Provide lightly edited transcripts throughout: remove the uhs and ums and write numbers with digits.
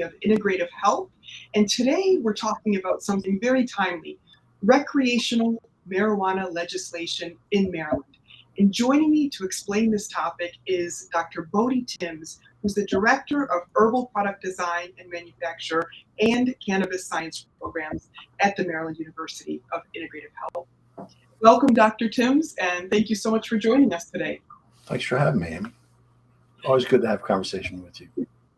of integrative health. And today we're talking about something very timely, recreational marijuana legislation in Maryland. And joining me to explain this topic is Dr. Bhodi Tims, who's the Director of Herbal Product Design and Manufacture and Cannabis Science Programs at the Maryland University of Integrative Health. Welcome, Dr. Tims, and thank you so much for joining us today. Thanks for having me, Amy. Always good to have a conversation with you.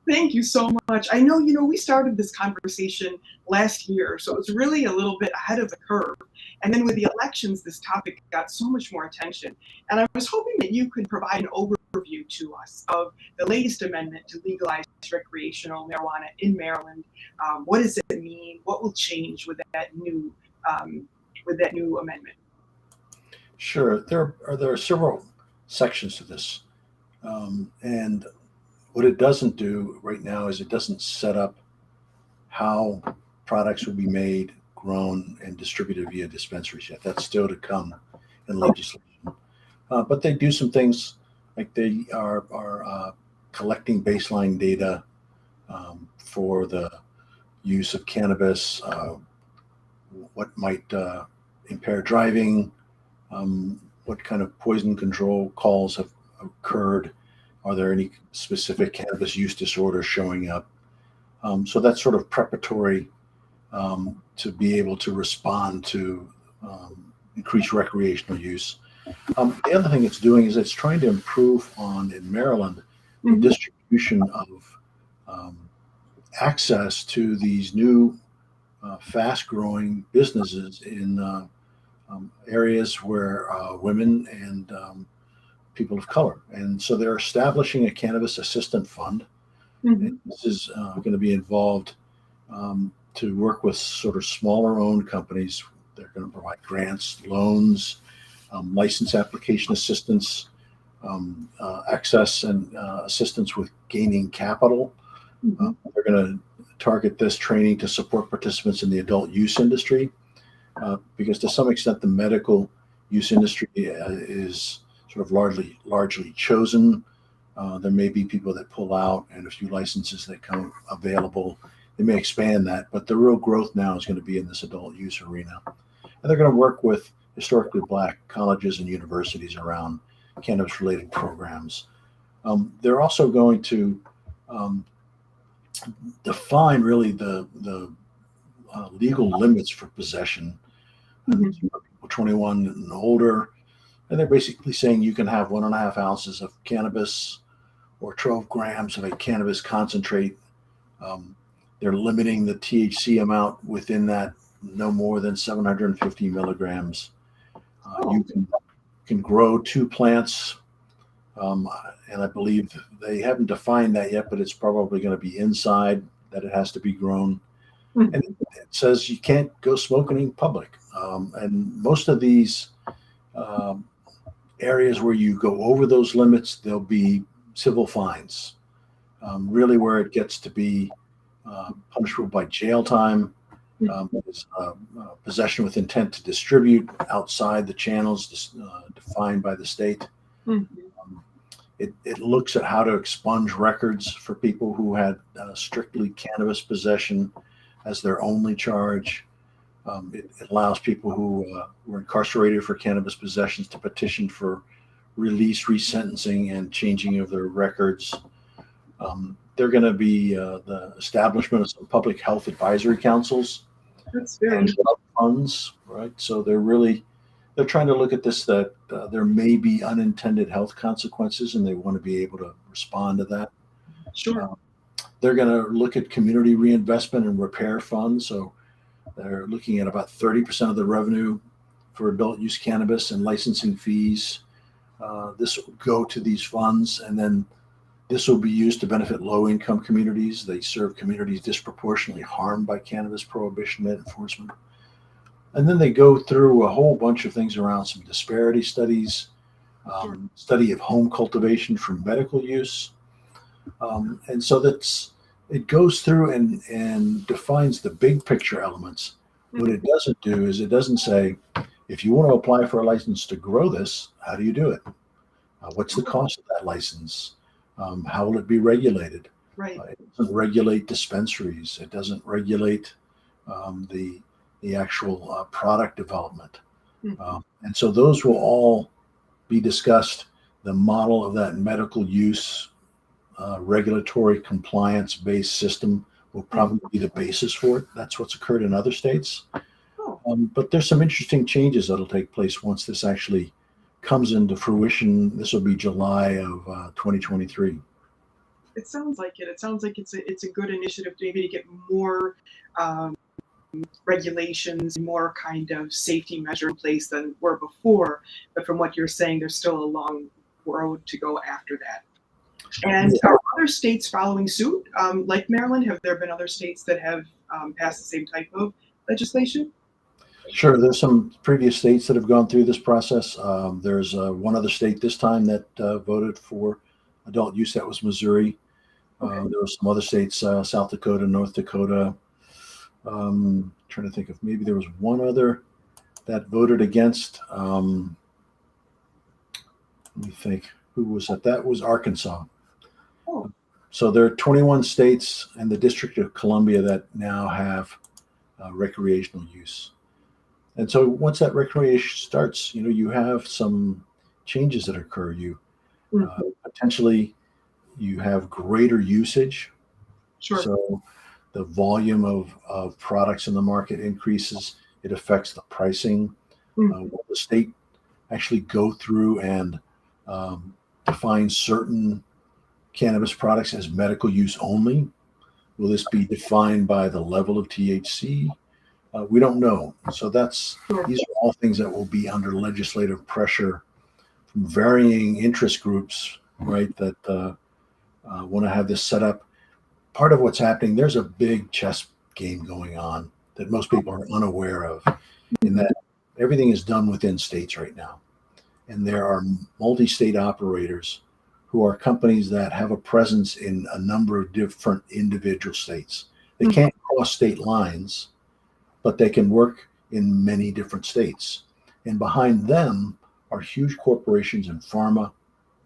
Thank you so much. I know, we started this conversation last year, so it was really a little bit ahead of the curve. And then with the elections, this topic got so much more attention. And I was hoping that you could provide an overview to us of the latest amendment to legalize recreational marijuana in Maryland. What does it mean? What will change with that new amendment? Sure. There are several sections to this. And what it doesn't do right now is it doesn't set up how products will be made, grown, and distributed via dispensaries yet. That's still to come in legislation. But they do some things like they are collecting baseline data for the use of cannabis, what might impair driving, what kind of poison control calls have occurred. Are there any specific cannabis use disorders showing up? So that's sort of preparatory to be able to respond to increased recreational use. The other thing it's doing is it's trying to improve on, in Maryland, the distribution of access to these new fast-growing businesses in areas where women and people of color. And so they're establishing a cannabis assistant fund. And this is going to be involved to work with sort of smaller owned companies. They're going to provide grants, loans, license application assistance, access and assistance with gaining capital. They're going to target this training to support participants in the adult use industry, because to some extent the medical use industry is sort of largely chosen. There may be people that pull out and a few licenses that come available. They may expand that, but the real growth now is going to be in this adult use arena. And they're going to work with historically Black colleges and universities around cannabis-related programs. They're also going to define really the legal limits for possession. People 21 and older. And they're basically saying you can have 1.5 ounces of cannabis or 12 grams of a cannabis concentrate. They're limiting the THC amount within that, no more than 750 milligrams. You can grow 2 plants, and I believe they haven't defined that yet, but it's probably going to be inside that it has to be grown. And it says you can't go smoking in public. And most of these areas where you go over those limits, there'll be civil fines. Really where it gets to be punishable by jail time is possession with intent to distribute outside the channels defined by the state. It looks at how to expunge records for people who had strictly cannabis possession as their only charge. It allows people who were incarcerated for cannabis possessions to petition for release, resentencing, and changing of their records. They're going to be the establishment of some public health advisory councils. That's very funds, right? So they're trying to look at this, that there may be unintended health consequences, and they want to be able to respond to that. Sure. They're going to look at community reinvestment and repair funds. So they're looking at about 30% of the revenue for adult use cannabis and licensing fees. This will go to these funds, and then this will be used to benefit low-income communities. They serve communities disproportionately harmed by cannabis prohibition and enforcement. And then they go through a whole bunch of things around some disparity studies, study of home cultivation for medical use. And so it goes through and defines the big picture elements. What it doesn't do is it doesn't say, if you want to apply for a license to grow this, how do you do it? What's the cost of that license? How will it be regulated? Right. It doesn't regulate dispensaries. It doesn't regulate the actual product development. Mhm. And so those will all be discussed. The model of that medical use regulatory compliance based system will probably be the basis for it. That's what's occurred in other states. Oh, But there's some interesting changes that'll take place once this actually comes into fruition. This will be July of 2023. it sounds like it. It sounds like it's a good initiative maybe to get more um, regulations, more kind of safety measure in place than were before. But from what you're saying, there's still a long road to go after that. And Yeah. are other states following suit, like Maryland? Have there been other states that have passed the same type of legislation? Sure, there's some previous states that have gone through this process. There's one other state this time that voted for adult use. That was Missouri. Okay. There were some other states, South Dakota, North Dakota. Trying to think if maybe there was one other that voted against. Let me think. Who was that? That was Arkansas. Oh, So there are 21 states and the District of Columbia that now have recreational use. And so once that recreation starts, you have some changes that occur. You mhm. potentially you have greater usage. Sure. So the volume of products in the market increases. It affects the pricing. Mhm. Will the state actually go through and define certain cannabis products as medical use only? Will this be defined by the level of THC? We don't know. So Sure. these are all things that will be under legislative pressure from varying interest groups, right? That want to have this set up. Part of what's happening, there's a big chess game going on that most people are unaware of, in that everything is done within states right now. And there are multi-state operators who are companies that have a presence in a number of different individual states. They Mhm. can't cross state lines, but they can work in many different states. And behind them are huge corporations in pharma,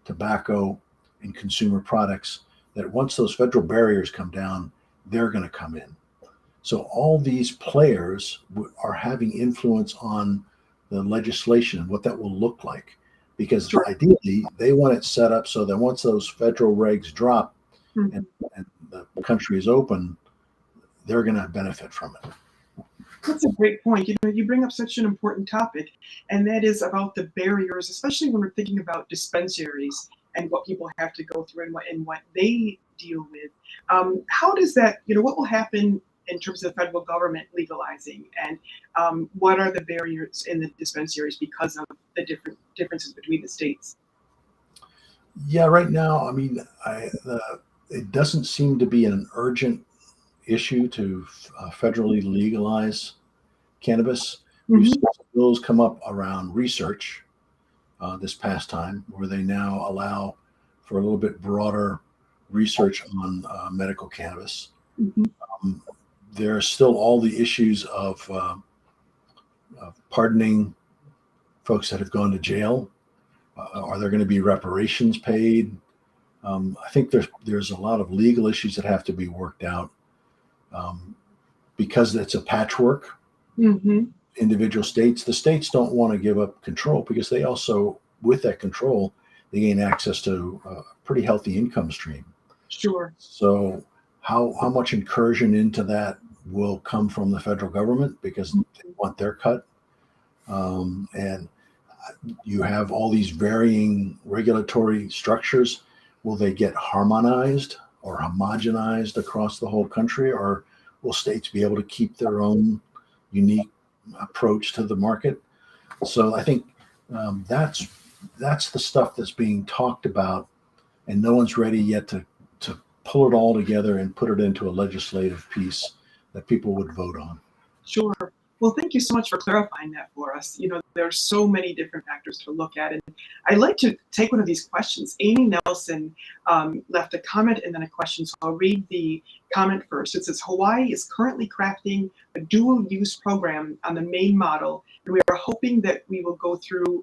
tobacco, and consumer products that once those federal barriers come down, they're going to come in. So all these players are having influence on the legislation and what that will look like. Because Sure. ideally, they want it set up so that once those federal regs drop and, Mhm. and the country is open, they're going to benefit from it. That's a great point. You bring up such an important topic, and that is about the barriers, especially when we're thinking about dispensaries and what people have to go through and what they deal with. How does that, what will happen in terms of the federal government legalizing, and what are the barriers in the dispensaries because of the differences between the states? Yeah, right now, I mean, it doesn't seem to be an urgent issue to federally legalize cannabis. We've Hmm. seen some bills come up around research this past time, where they now allow for a little bit broader research on medical cannabis. Hmm. Um, there are still all the issues of pardoning folks that have gone to jail. Are there going to be reparations paid? I think there's a lot of legal issues that have to be worked out um, because it's a patchwork. Hmm. Individual states, the states don't want to give up control because they also, with that control, they gain access to a pretty healthy income stream. Sure. So how much incursion into that will come from the federal government because they want their cut, and you have all these varying regulatory structures. Will they get harmonized or homogenized across the whole country, or will states be able to keep their own unique approach to the market? So I think that's the stuff that's being talked about, and no one's ready yet to pull it all together and put it into a legislative piece that people would vote on. Sure. Well, thank you so much for clarifying that for us. There's so many different factors to look at. And I'd like to take one of these questions. Amy Nelson left a comment and then a question. So I'll read the comment first. It says, Hawaii is currently crafting a dual use program on the main model, and we are hoping that it will go through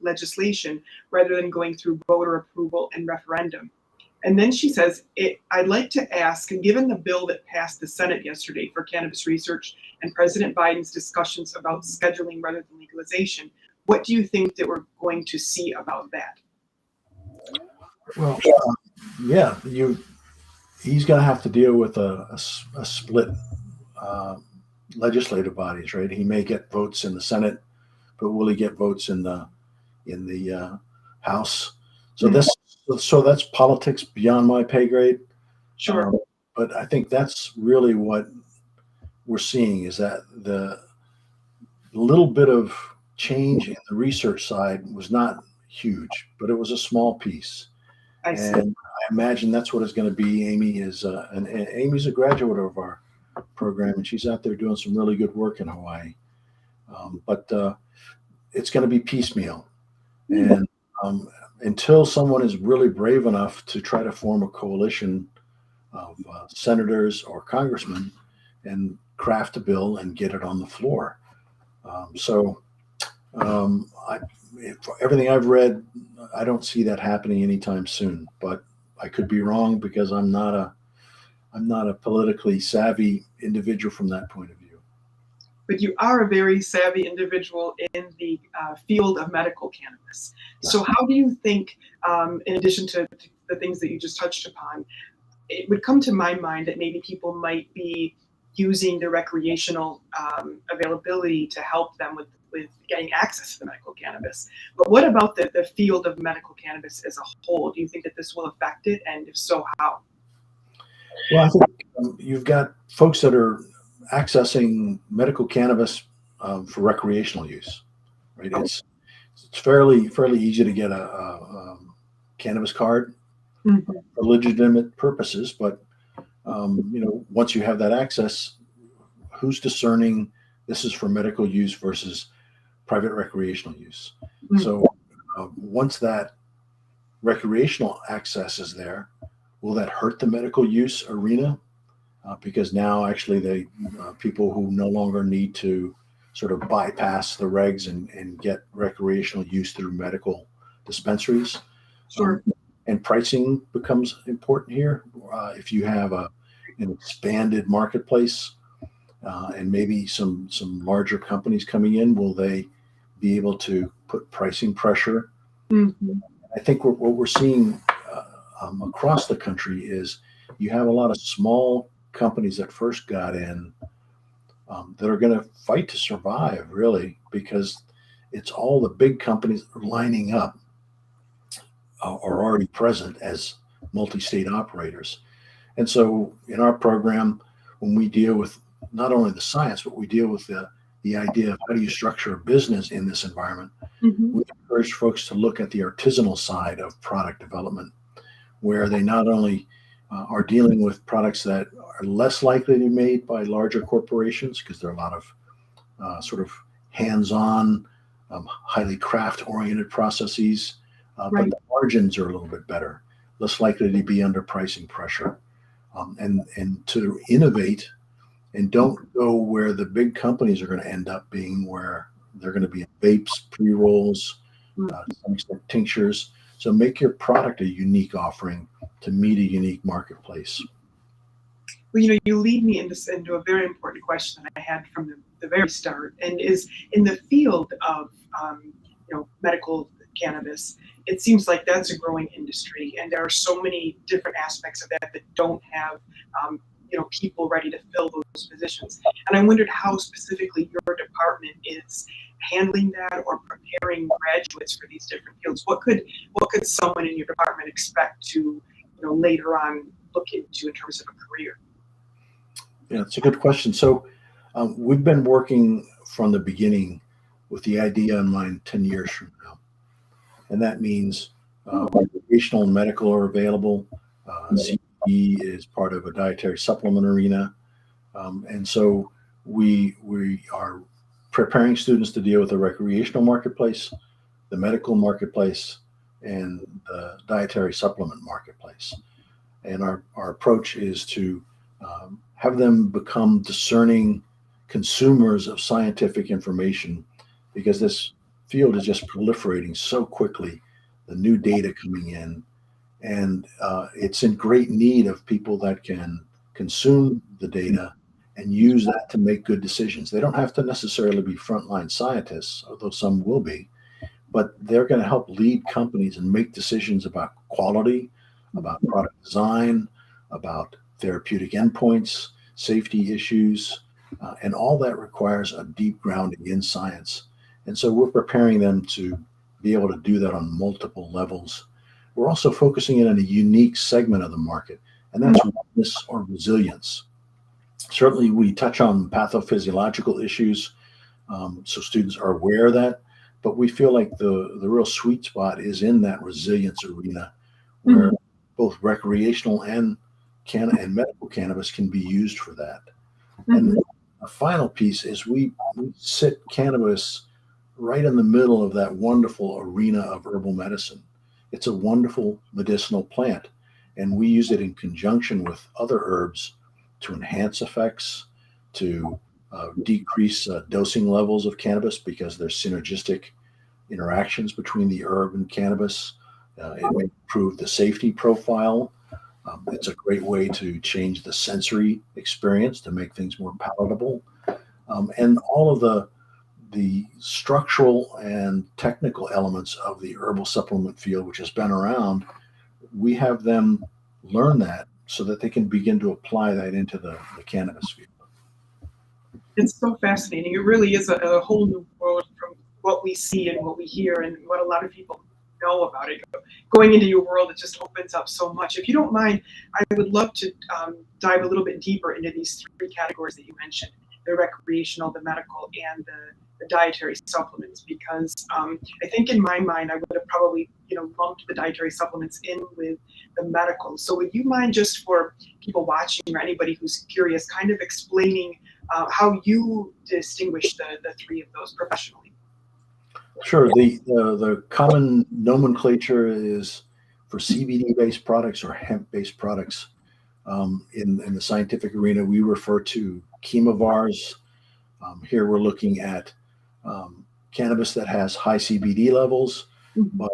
legislation rather than going through voter approval and referendum. And then she says, I'd like to ask, given the bill that passed the Senate yesterday for cannabis research and President Biden's discussions about scheduling rather than legalization, what do you think that we're going to see about that? Well, yeah, he's going to have to deal with a split uh, legislative bodies, right? He may get votes in the Senate, but will he get votes in the House? So Hmm. that's politics beyond my pay grade. Sure. But I think that's really what we're seeing is that the little bit of change in the research side was not huge, but it was a small piece. I see. And I imagine that's what it's going to be. And Amy's a graduate of our program, and she's out there doing some really good work in Hawaii. But it's going to be piecemeal, and until someone is really brave enough to try to form a coalition of senators or congressmen and craft a bill and get it on the floor. For everything I've read, I don't see that happening anytime soon. But I could be wrong because I'm not a politically savvy individual from that point of view. But you are a very savvy individual in the field of medical cannabis. So how do you think, in addition to the things that you just touched upon, it would come to my mind that maybe people might be using the recreational availability to help them with getting access to the medical cannabis. But what about the field of medical cannabis as a whole? Do you think that this will affect it? And if so, how? Well, I think you've got folks that are accessing medical cannabis for recreational use, right? It's fairly easy to get a cannabis card for legitimate purposes, but once you have that access, who's discerning this is for medical use versus private recreational use? So once that recreational access is there, will that hurt the medical use arena? Because now actually people who no longer need to sort of bypass the regs and get recreational use through medical dispensaries. Sure. And pricing becomes important here. If you have an expanded marketplace and maybe some larger companies coming in, will they be able to put pricing pressure? I think what we're seeing across the country is you have a lot of small companies that first got in that are going to fight to survive, really, because it's all the big companies lining up are already present as multi-state operators. And so in our program, when we deal with not only the science, but we deal with the idea of how do you structure a business in this environment, we encourage folks to look at the artisanal side of product development, where they not only are dealing with products that are less likely to be made by larger corporations because there are a lot of sort of hands-on, highly craft-oriented processes, but the margins are a little bit better, less likely to be under pricing pressure, and to innovate and don't go where the big companies are going to end up being, where they're going to be in vapes, pre-rolls, to some extent tinctures. So make your product a unique offering to meet a unique marketplace. Well, you lead me into a very important question that I had from the very start, and is in the field of medical cannabis. It seems like that's a growing industry, and there are so many different aspects of that don't have people ready to fill those positions. And I wondered how specifically your department is handling that or preparing graduates for these different fields. What could someone in your department expect to later on look into in terms of a career? Yeah, it's a good question. So we've been working from the beginning with the idea in mind 10 years from now. And that means recreational and medical are available. CBD is part of a dietary supplement arena. And so we are preparing students to deal with the recreational marketplace, the medical marketplace, and the dietary supplement marketplace. And our approach is to have them become discerning consumers of scientific information, because this field is just proliferating so quickly, the new data coming in, and it's in great need of people that can consume the data and use that to make good decisions. They don't have to necessarily be frontline scientists, although some will be, but they're going to help lead companies and make decisions about quality, about product design, about therapeutic endpoints, safety issues, and all that requires a deep grounding in science. And so we're preparing them to be able to do that on multiple levels. We're also focusing in on a unique segment of the market, and that's wellness or resilience. Certainly, we touch on pathophysiological issues, so students are aware of that. But we feel like the real sweet spot is in that resilience arena, where both recreational and medical cannabis can be used for that. And a final piece is we sit cannabis right in the middle of that wonderful arena of herbal medicine. It's a wonderful medicinal plant, and we use it in conjunction with other herbs to enhance effects, to decrease dosing levels of cannabis because there's synergistic interactions between the herb and cannabis. It may improve the safety profile. It's a great way to change the sensory experience to make things more palatable. And all of the structural and technical elements of the herbal supplement field, which has been around, we have them learn that so that they can begin to apply that into the cannabis field. It's so fascinating. It really is a whole new world from what we see and what we hear and what a lot of people know about it. Going into your world, it just opens up so much. If you don't mind, I would love to dive a little bit deeper into these three categories that you mentioned: the recreational, the medical, and the dietary supplements. Because I think in my mind, I would have probably lumped the dietary supplements in with the medical. So would you mind, just for people watching or anybody who's curious, kind of explaining how you distinguish the three of those professionally? Sure. The common nomenclature is for CBD-based products or hemp-based products. In the scientific arena, we refer to chemovars. Here we're looking at cannabis that has high CBD levels, but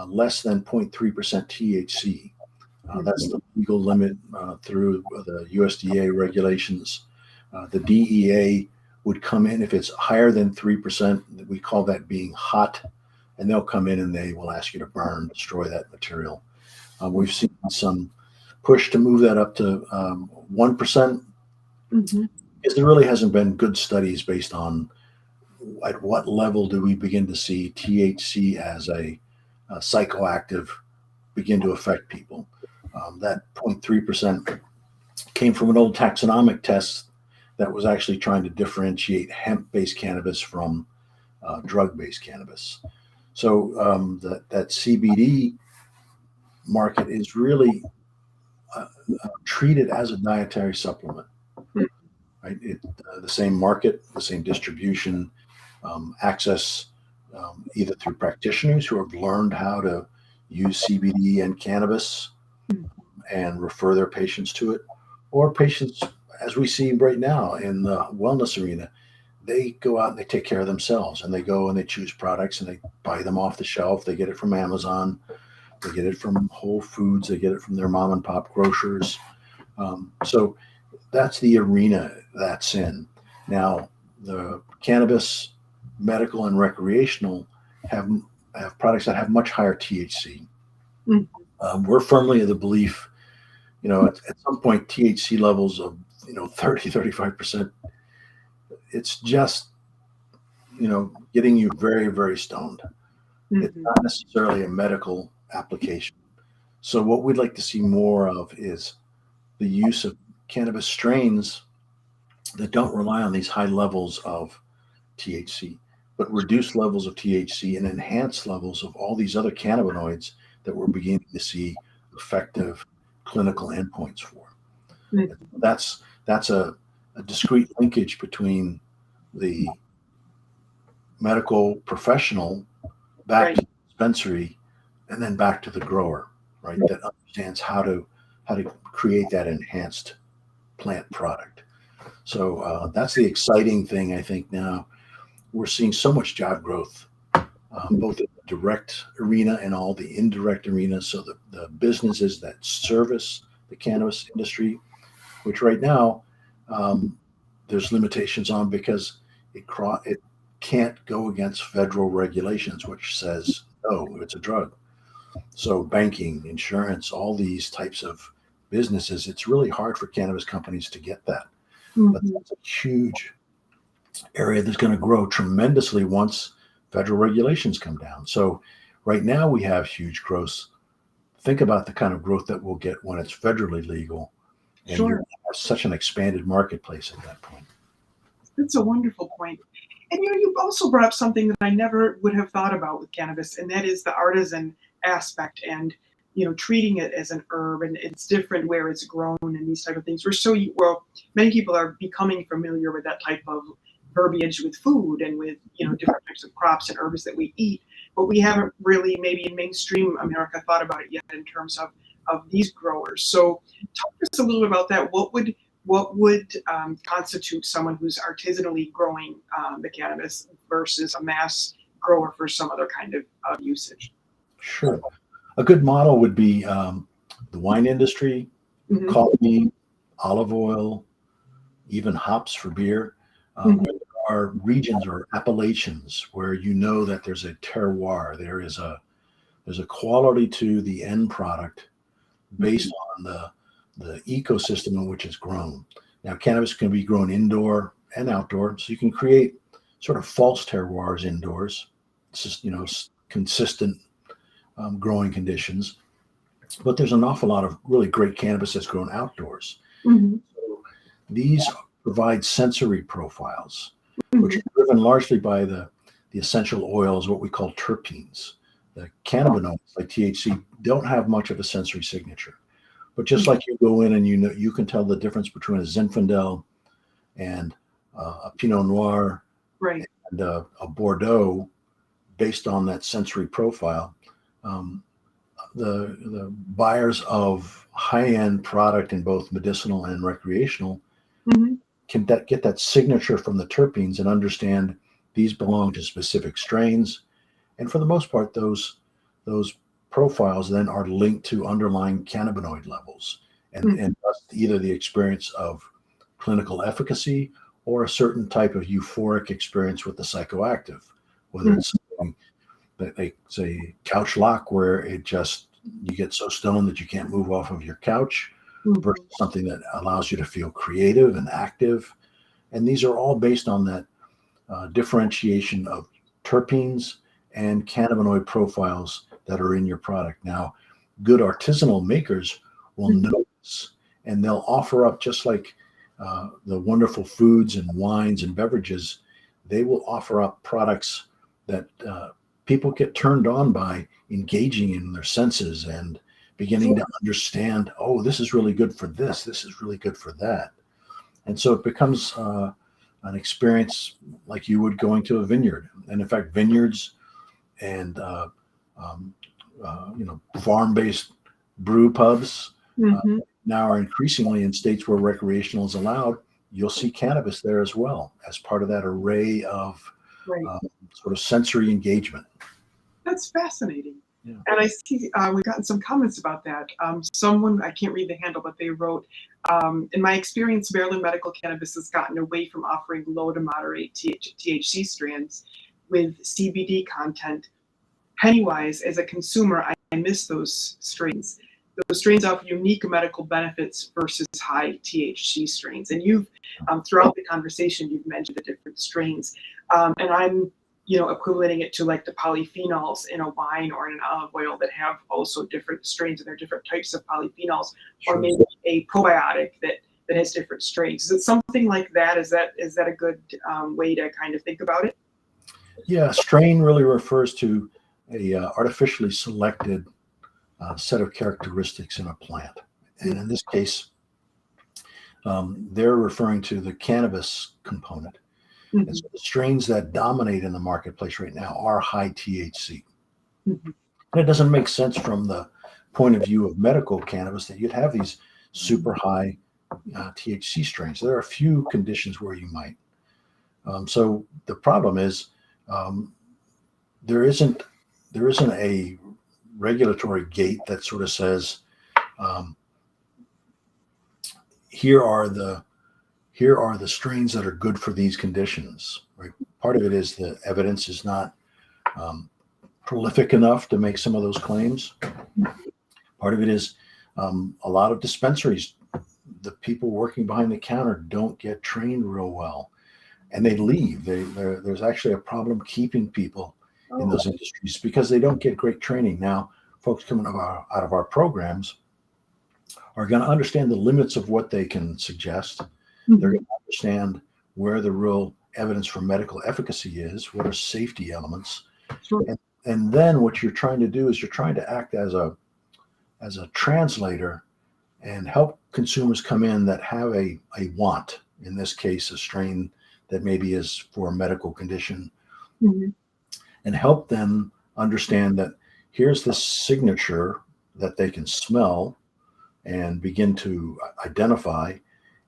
less than 0.3% THC. That's the legal limit through the USDA regulations. The DEA would come in if it's higher than 3%. We call that being hot, and they'll come in and they will ask you to burn, destroy that material. We've seen some push to move that up to 1%, because there really hasn't been good studies based on at what level do we begin to see THC as a psychoactive begin to affect people. That 0.3% came from an old taxonomic test that was actually trying to differentiate hemp-based cannabis from drug-based cannabis. So that CBD market is really treated as a dietary supplement, right? The same market, the same distribution, access either through practitioners who have learned how to use CBD and cannabis and refer their patients to it, or patients, as we see right now in the wellness arena, they go out and they take care of themselves, and they go and they choose products and they buy them off the shelf. They get it from Amazon, they get it from Whole Foods, they get it from their mom and pop grocers. So that's the arena that's in. Now, the cannabis, medical, and recreational have products that have much higher THC. We're firmly of the belief, at some point, THC levels of 30, 35%, it's just, getting you very, very stoned. It's not necessarily a medical application. So what we'd like to see more of is the use of cannabis strains that don't rely on these high levels of THC, but reduce levels of THC and enhance levels of all these other cannabinoids that we're beginning to see effective clinical endpoints for. That's a discrete linkage between the medical professional back to the dispensary and then back to the grower, right? That understands how to create that enhanced plant product. So that's the exciting thing, I think. Now we're seeing so much job growth both in the direct arena and all the indirect arenas. So the businesses that service the cannabis industry, which right now there's limitations on because it can't go against federal regulations, which says no, it's a drug. So banking, insurance, all these types of businesses, it's really hard for cannabis companies to get that. But Mhm. that's a huge area that's going to grow tremendously once federal regulations come down. So right now we have huge growth. Think about the kind of growth that we'll get when it's federally legal, and you're Sure. going to have such an expanded marketplace at that point. That's a wonderful point. And you also brought up something that I never would have thought about with cannabis, and that is the artisan aspect and treating it as an herb, and it's different where it's grown and these type of things. Many people are becoming familiar with that type of verbiage with food and with different types of crops and herbs that we eat, but we haven't really, maybe in mainstream America, thought about it yet in terms of these growers. So talk to us a little bit about that. What would constitute someone who's artisanally growing the cannabis versus a mass grower for some other kind of usage? Sure. A good model would be the wine industry, Hmm. coffee, olive oil, even hops for beer. Hmm. Where there are regions or appellations where you know that there's a terroir, there's a quality to the end product based on the ecosystem in which it's grown. Now, cannabis can be grown indoor and outdoor, so you can create sort of false terroirs indoors. It's just consistent growing conditions, but there's an awful lot of really great cannabis that's grown outdoors. Hmm. So these provide sensory profiles, which Hmm. are driven largely by the essential oils, what we call terpenes. The cannabinoids, like THC, don't have much of a sensory signature. But just like you go in and you can tell the difference between a Zinfandel and a Pinot Noir Right. and a Bordeaux based on that sensory profile. Um, the buyers of high-end product in both medicinal and recreational Hmm. can get that signature from the terpenes and understand these belong to specific strains. And for the most part, those profiles then are linked to underlying cannabinoid levels and thus either the experience of clinical efficacy or a certain type of euphoric experience with the psychoactive, whether it's something that they say couch lock, where you get so stoned that you can't move off of your couch, Hmm. versus something that allows you to feel creative and active. And these are all based on that differentiation of terpenes and cannabinoid profiles that are in your product. Now, good artisanal makers will know this, and they'll offer up, just like the wonderful foods and wines and beverages, they will offer up products that people get turned on by engaging in their senses and beginning to understand, oh, this is really good for this is really good for that. And so it becomes an experience like you would going to a vineyard. And in fact, vineyards and um, farm-based brew pubs Hmm. now are increasingly in states where recreational is allowed. You'll see cannabis there as well as part of that array of Right. sort of sensory engagement. That's fascinating. Yeah. And I see we've gotten some comments about that. Someone, I can't read the handle, but they wrote, in my experience, Maryland medical cannabis has gotten away from offering low to moderate THC strands with CBD content. Pennywise, as a consumer, I miss those strains. Those strains offer unique medical benefits versus high THC strains. And you've, throughout the conversation, you've mentioned the different strains. And I'm equivalent it to like the polyphenols in a wine or in an olive oil that have also different strains, and there are different types of polyphenols, or Sure. maybe a probiotic that has different strains. Is it something like that? Is that a good way to kind of think about it? Yeah, strain really refers to a artificially selected set of characteristics in a plant. And in this case, they're referring to the cannabis component. And Mhm. so the strains that dominate in the marketplace right now are high THC. Mhm. And it doesn't make sense from the point of view of medical cannabis that you'd have these super high THC strains. There are a few conditions where you might. So the problem is, um, there isn't a regulatory gate that sort of says, um, here are the strains that are good for these conditions. Right. Part of it is the evidence is not prolific enough to make some of those claims. Part of it is a lot of dispensaries, the people working behind the counter don't get trained real well, and they leave. There's actually a problem keeping people in those industries because they don't get great training. Now, folks coming out of our programs are going to understand the limits of what they can suggest. Mm-hmm. They're going to understand where the real evidence for medical efficacy is, what are safety elements. Sure. And then what you're trying to do is you're trying to act as a translator and help consumers come in that have a want, in this case, a strain that maybe is for a medical condition, mm-hmm. and help them understand that here's the signature that they can smell and begin to identify,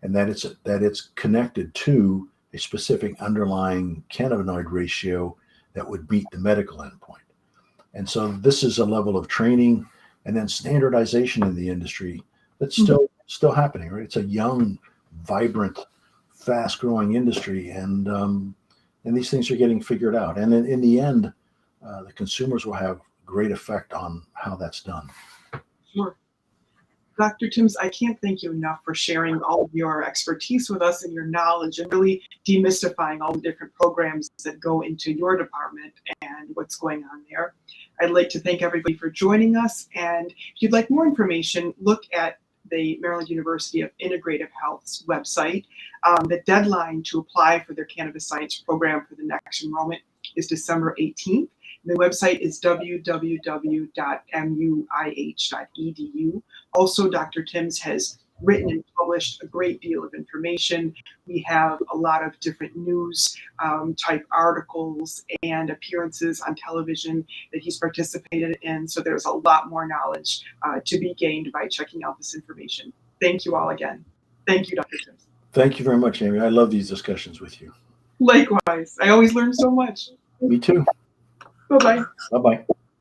and that it's connected to a specific underlying cannabinoid ratio that would meet the medical endpoint. And so this is a level of training and then standardization in the industry that's still happening, right? It's a young, vibrant, fast-growing industry, and these things are getting figured out. And in the end, the consumers will have great effect on how that's done. Sure. Dr. Tims, I can't thank you enough for sharing all of your expertise with us and your knowledge and really demystifying all the different programs that go into your department and what's going on there. I'd like to thank everybody for joining us. And if you'd like more information, look at the Maryland University of Integrative Health's website. The deadline to apply for their cannabis science program for the next enrollment is December 18th. The website is www.muih.edu. Also, Dr. Tims has written and published a great deal of information. We have a lot of different news type articles and appearances on television that he's participated in. So there's a lot more knowledge to be gained by checking out this information. Thank you all again. Thank you, Dr. Tims. Thank you very much, Amy. I love these discussions with you. Likewise. I always learn so much. Me too. Bye-bye. Bye-bye.